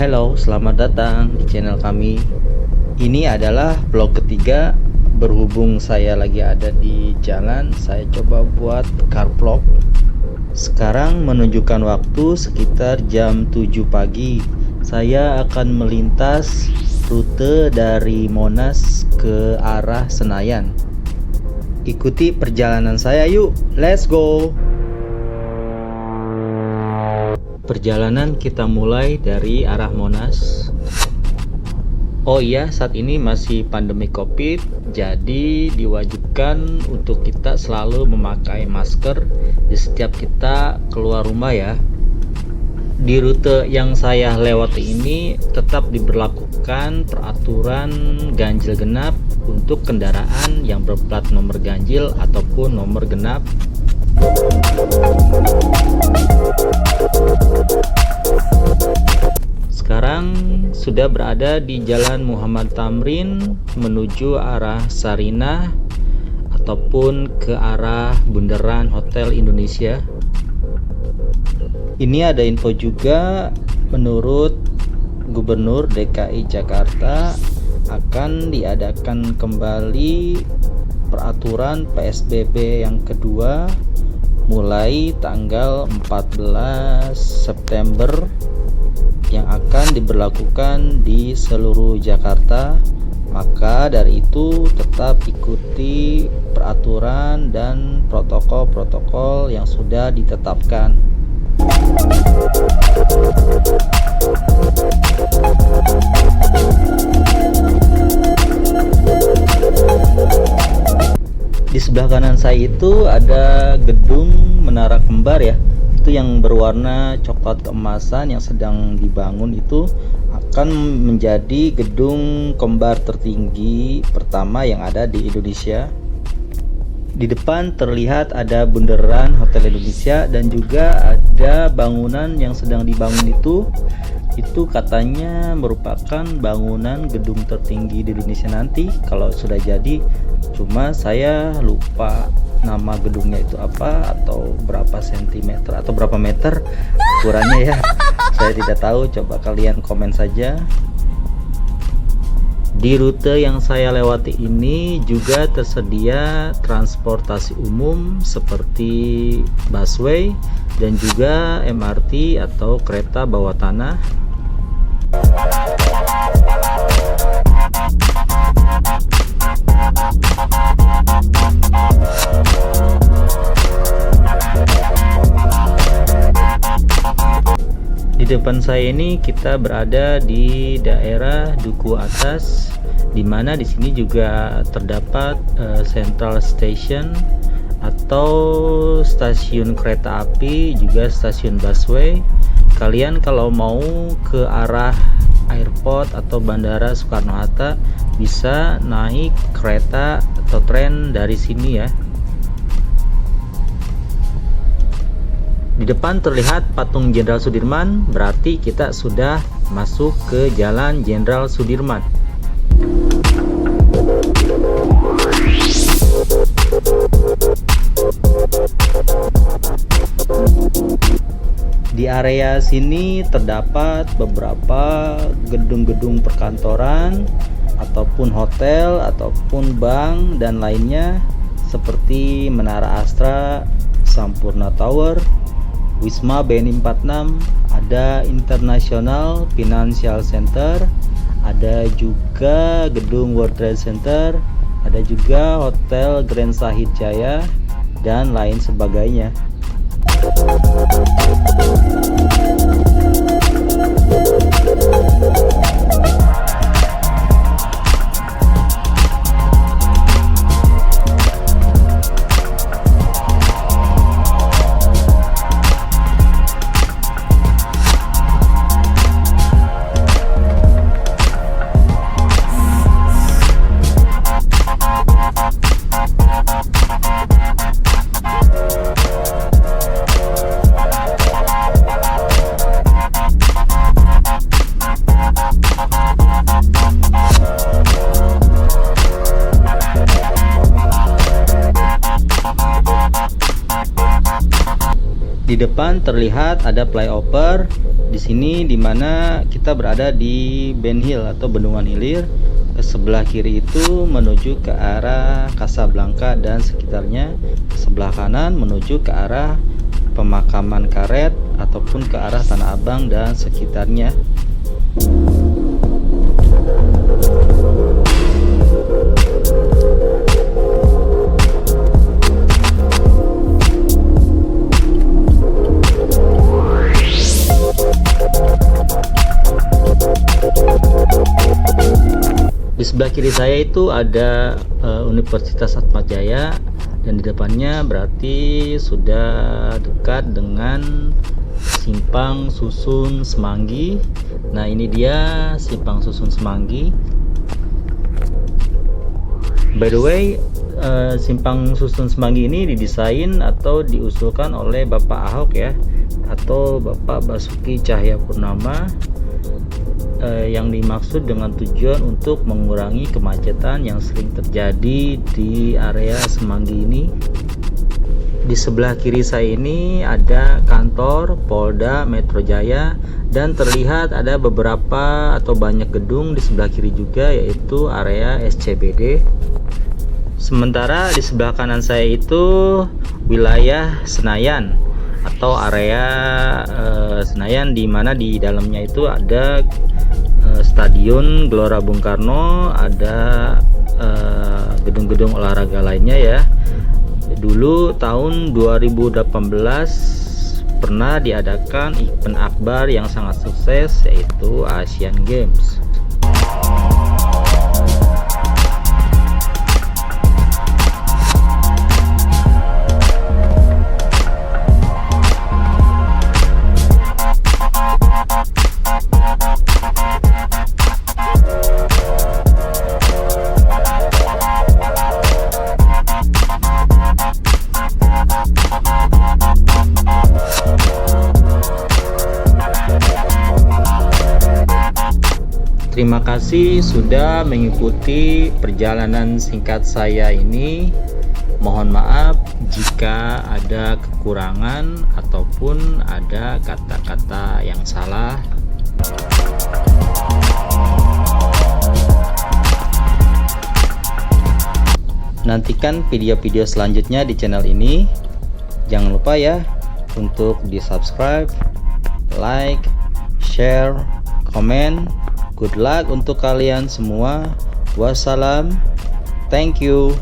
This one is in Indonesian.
Halo, selamat datang di channel kami. Ini adalah vlog ketiga. Berhubung saya lagi ada di jalan, saya coba buat car vlog. Sekarang menunjukkan waktu sekitar jam 7 pagi. Saya akan melintas rute dari Monas ke arah Senayan. Ikuti perjalanan saya yuk, let's go! Perjalanan kita mulai dari arah Monas. Oh iya, saat ini masih pandemi COVID, jadi diwajibkan untuk kita selalu memakai masker di setiap kita keluar rumah ya. Di rute yang saya lewati ini tetap diberlakukan peraturan ganjil genap untuk kendaraan yang berplat nomor ganjil ataupun nomor genap. Sekarang sudah berada di Jalan Muhammad Tamrin menuju arah Sarinah ataupun ke arah Bundaran Hotel Indonesia. Ini ada info juga, menurut Gubernur DKI Jakarta akan diadakan kembali peraturan PSBB yang kedua mulai tanggal 14 September yang akan diberlakukan di seluruh Jakarta. Maka dari itu tetap ikuti peraturan dan protokol-protokol yang sudah ditetapkan. Di sebelah kanan saya itu ada gedung Menara Kembar ya. Itu yang berwarna coklat keemasan yang sedang dibangun, itu akan menjadi gedung kembar tertinggi pertama yang ada di Indonesia. Di depan terlihat ada Bundaran Hotel Indonesia dan juga ada bangunan yang sedang dibangun itu katanya merupakan bangunan gedung tertinggi di Indonesia nanti kalau sudah jadi. Cuma saya lupa nama gedungnya itu apa atau berapa sentimeter atau berapa meter ukurannya ya. Saya tidak tahu, coba kalian komen saja. Di rute yang saya lewati ini juga tersedia transportasi umum seperti busway dan juga MRT atau kereta bawah tanah. Di depan saya ini kita berada di daerah Duku Atas, di mana di sini juga terdapat Central Station atau stasiun kereta api, juga stasiun busway. Kalian kalau mau ke arah airport atau Bandara Soekarno-Hatta bisa naik kereta atau tren dari sini ya. Di depan terlihat patung Jenderal Sudirman, berarti kita sudah masuk ke Jalan Jenderal Sudirman. Di area sini terdapat beberapa gedung-gedung perkantoran ataupun hotel ataupun bank dan lainnya seperti Menara Astra, Sampurna Tower, Wisma BNI 46, ada International Financial Center, ada juga gedung World Trade Center, ada juga Hotel Grand Sahid Jaya dan lain sebagainya. Di depan terlihat ada flyover Di sini dimana kita berada di Ben Hill atau Bendungan Hilir. Sebelah kiri itu menuju ke arah Casablanca dan sekitarnya. Sebelah kanan menuju ke arah pemakaman karet ataupun ke arah Tanah Abang dan sekitarnya. Di sebelah kiri saya itu ada Universitas Atmajaya, dan di depannya berarti sudah dekat dengan Simpang Susun Semanggi. Nah, ini dia Simpang Susun Semanggi. By the way, Simpang Susun Semanggi ini didesain atau diusulkan oleh Bapak Ahok ya, atau Bapak Basuki Cahayapurnama, yang dimaksud dengan tujuan untuk mengurangi kemacetan yang sering terjadi di area Semanggi ini. Di sebelah kiri saya ini ada kantor Polda Metro Jaya, dan terlihat ada beberapa atau banyak gedung di sebelah kiri juga, yaitu area SCBD. Sementara di sebelah kanan saya itu wilayah Senayan atau area Senayan, di mana di dalamnya itu ada Stadion Gelora Bung Karno, ada gedung-gedung olahraga lainnya ya. Dulu tahun 2018 pernah diadakan event akbar yang sangat sukses, yaitu Asian Games. Terima kasih sudah mengikuti perjalanan singkat saya ini. Mohon maaf jika ada kekurangan ataupun ada kata-kata yang salah. Nantikan video-video selanjutnya di channel ini. Jangan lupa ya untuk di-subscribe, like, share, komen. Good luck untuk kalian semua. Wassalam. Thank you.